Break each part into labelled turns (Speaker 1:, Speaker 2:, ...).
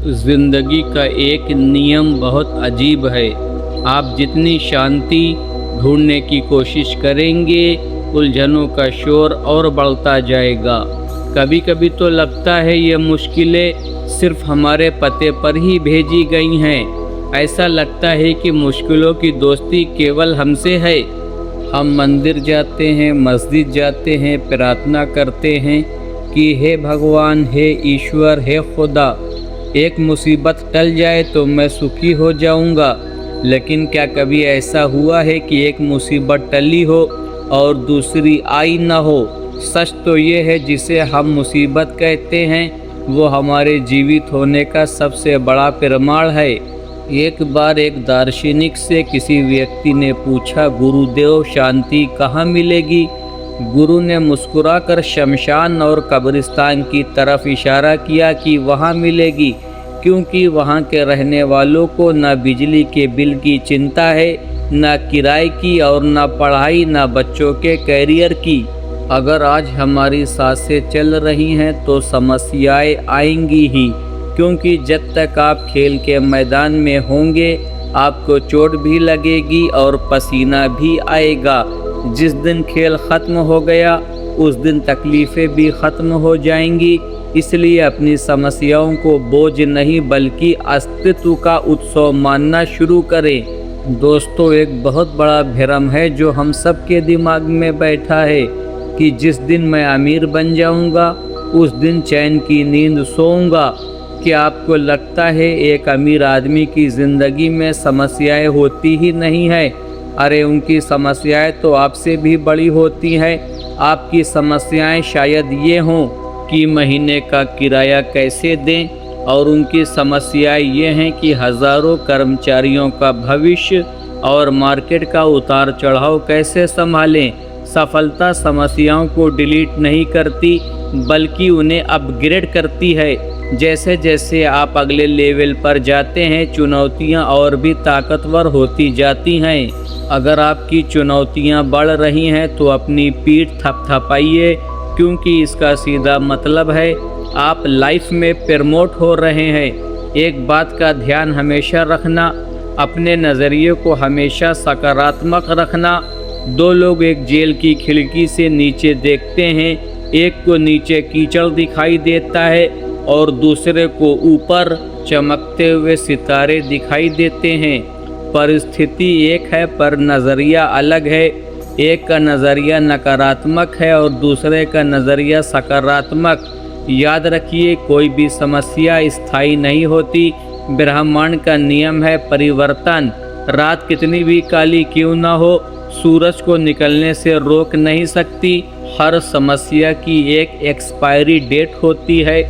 Speaker 1: जिंदगी का एक नियम बहुत अजीब है। आप जितनी शांति ढूंढने की कोशिश करेंगे, उलझनों का शोर और बढ़ता जाएगा। कभी कभी तो लगता है ये मुश्किलें सिर्फ हमारे पते पर ही भेजी गई हैं। ऐसा लगता है कि मुश्किलों की दोस्ती केवल हमसे है। हम मंदिर जाते हैं, मस्जिद जाते हैं, प्रार्थना करते हैं कि हे भगवान, हे ईश्वर, हे खुदा, एक मुसीबत टल जाए तो मैं सुखी हो जाऊंगा। लेकिन क्या कभी ऐसा हुआ है कि एक मुसीबत टली हो और दूसरी आई न हो? सच तो ये है, जिसे हम मुसीबत कहते हैं वो हमारे जीवित होने का सबसे बड़ा प्रमाण है। एक बार एक दार्शनिक से किसी व्यक्ति ने पूछा, गुरुदेव, शांति कहाँ मिलेगी? गुरु ने मुस्कुराकर शमशान और कब्रिस्तान की तरफ इशारा किया कि वहाँ मिलेगी, क्योंकि वहाँ के रहने वालों को न बिजली के बिल की चिंता है, न किराए की, और न पढ़ाई, न बच्चों के कैरियर की। अगर आज हमारी सांसें चल रही हैं तो समस्याएं आएंगी ही, क्योंकि जब तक आप खेल के मैदान में होंगे आपको चोट भी लगेगी और पसीना भी आएगा। जिस दिन खेल ख़त्म हो गया उस दिन तकलीफ़ें भी ख़त्म हो जाएंगी। इसलिए अपनी समस्याओं को बोझ नहीं बल्कि अस्तित्व का उत्सव मानना शुरू करें। दोस्तों, एक बहुत बड़ा भ्रम है जो हम सब के दिमाग में बैठा है कि जिस दिन मैं अमीर बन जाऊंगा उस दिन चैन की नींद सोऊंगा। क्या आपको लगता है एक अमीर आदमी की ज़िंदगी में समस्याएं होती ही नहीं है? अरे, उनकी समस्याएं तो आपसे भी बड़ी होती हैं। आपकी समस्याएं शायद ये हों कि महीने का किराया कैसे दें, और उनकी समस्याएं ये हैं कि हज़ारों कर्मचारियों का भविष्य और मार्केट का उतार चढ़ाव कैसे संभालें। सफलता समस्याओं को डिलीट नहीं करती बल्कि उन्हें अपग्रेड करती है। जैसे जैसे आप अगले लेवल पर जाते हैं, चुनौतियां और भी ताकतवर होती जाती हैं। अगर आपकी चुनौतियां बढ़ रही हैं तो अपनी पीठ थपथपाइए, क्योंकि इसका सीधा मतलब है आप लाइफ में प्रमोट हो रहे हैं। एक बात का ध्यान हमेशा रखना, अपने नज़रिए को हमेशा सकारात्मक रखना। दो लोग एक जेल की खिड़की से नीचे देखते हैं, एक को नीचे कीचड़ दिखाई देता है और दूसरे को ऊपर चमकते हुए सितारे दिखाई देते हैं। परिस्थिति एक है पर नज़रिया अलग है। एक का नज़रिया नकारात्मक है और दूसरे का नज़रिया सकारात्मक। याद रखिए, कोई भी समस्या स्थायी नहीं होती। ब्रह्मांड का नियम है परिवर्तन। रात कितनी भी काली क्यों ना हो, सूरज को निकलने से रोक नहीं सकती। हर समस्या की एक एक्सपायरी डेट होती है।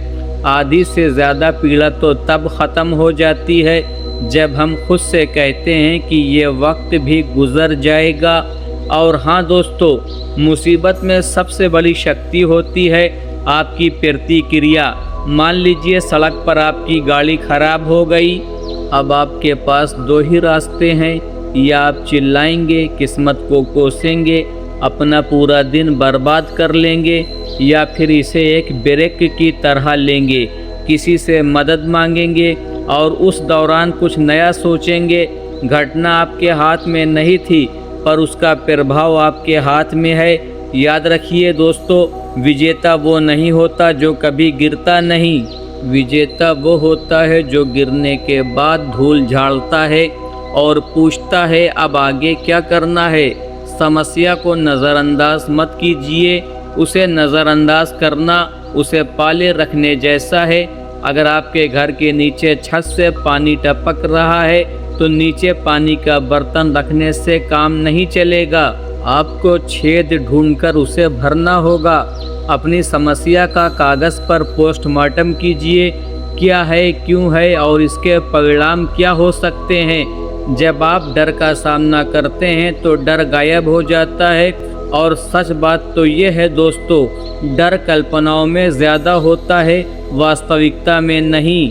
Speaker 1: आधी से ज़्यादा पीड़ा तो तब ख़त्म हो जाती है जब हम खुद से कहते हैं कि ये वक्त भी गुज़र जाएगा। और हाँ दोस्तों, मुसीबत में सबसे बड़ी शक्ति होती है आपकी प्रतिक्रिया। मान लीजिए सड़क पर आपकी गाड़ी खराब हो गई। अब आपके पास दो ही रास्ते हैं, या आप चिल्लाएंगे, किस्मत को कोसेंगे, अपना पूरा दिन बर्बाद कर लेंगे, या फिर इसे एक ब्रेक की तरह लेंगे, किसी से मदद मांगेंगे और उस दौरान कुछ नया सोचेंगे। घटना आपके हाथ में नहीं थी पर उसका प्रभाव आपके हाथ में है। याद रखिए दोस्तों, विजेता वो नहीं होता जो कभी गिरता नहीं। विजेता वो होता है जो गिरने के बाद धूल झाड़ता है और पूछता है अब आगे क्या करना है। समस्या को नज़रअंदाज मत कीजिए, उसे नज़रअंदाज करना उसे पाले रखने जैसा है। अगर आपके घर के नीचे छत से पानी टपक रहा है तो नीचे पानी का बर्तन रखने से काम नहीं चलेगा। आपको छेद ढूंढकर उसे भरना होगा। अपनी समस्या का कागज़ पर पोस्टमार्टम कीजिए, क्या है, क्यों है और इसके परिणाम क्या हो सकते हैं। जब आप डर का सामना करते हैं तो डर गायब हो जाता है। और सच बात तो ये है दोस्तों, डर कल्पनाओं में ज़्यादा होता है, वास्तविकता में नहीं।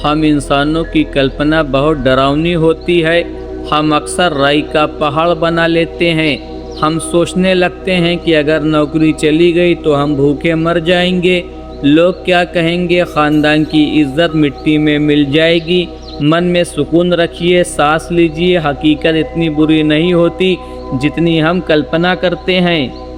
Speaker 1: हम इंसानों की कल्पना बहुत डरावनी होती है। हम अक्सर राई का पहाड़ बना लेते हैं। हम सोचने लगते हैं कि अगर नौकरी चली गई तो हम भूखे मर जाएंगे, लोग क्या कहेंगे, ख़ानदान की इज़्ज़त मिट्टी में मिल जाएगी। मन में सुकून रखिए, सांस लीजिए, हकीकत इतनी बुरी नहीं होती जितनी हम कल्पना करते हैं।